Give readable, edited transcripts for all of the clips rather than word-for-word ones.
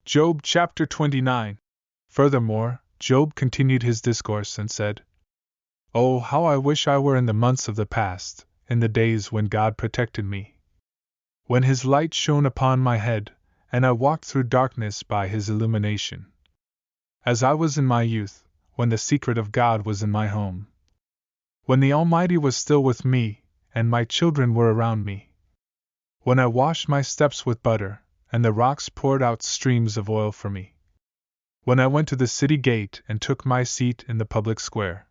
Jobe Chapter 29. Furthermore, Job continued his discourse and said, "Oh, how I wish I were in the months of the past, in the days when God protected me, when His light shone upon my head, and I walked through darkness by His illumination. As I was in my youth, when the secret of God was in my home, when the Almighty was still with me, and my children were around me, when I washed my steps with butter, and the rocks poured out streams of oil for me, when I went to the city gate and took my seat in the public square.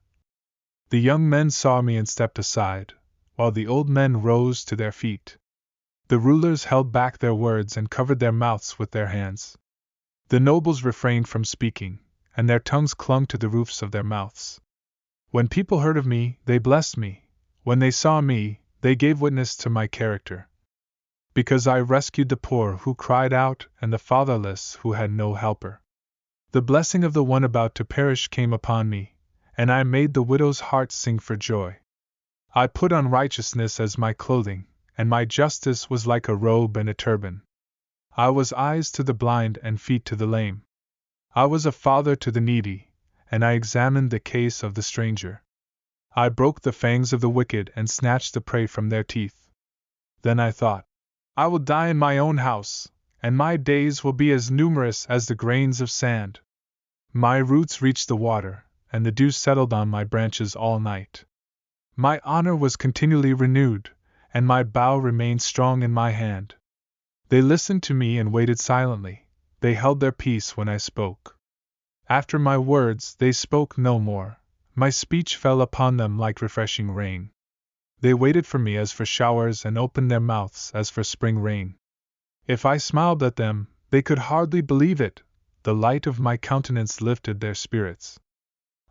The young men saw me and stepped aside, while the old men rose to their feet. The rulers held back their words and covered their mouths with their hands. The nobles refrained from speaking, and their tongues clung to the roofs of their mouths. When people heard of me, they blessed me. When they saw me, they gave witness to my character. Because I rescued the poor who cried out and the fatherless who had no helper. The blessing of the one about to perish came upon me, and I made the widow's heart sing for joy. I put on righteousness as my clothing, and my justice was like a robe and a turban. I was eyes to the blind and feet to the lame. I was a father to the needy, and I examined the case of the stranger. I broke the fangs of the wicked and snatched the prey from their teeth. Then I thought, I will die in my own house, and my days will be as numerous as the grains of sand. My roots reached the water, and the dew settled on my branches all night. My honor was continually renewed, and my bow remained strong in my hand. They listened to me and waited silently. They held their peace when I spoke. After my words, they spoke no more. My speech fell upon them like refreshing rain. They waited for me as for showers and opened their mouths as for spring rain. If I smiled at them, they could hardly believe it. The light of my countenance lifted their spirits.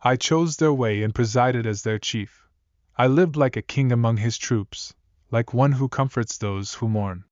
I chose their way and presided as their chief. I lived like a king among his troops, like one who comforts those who mourn.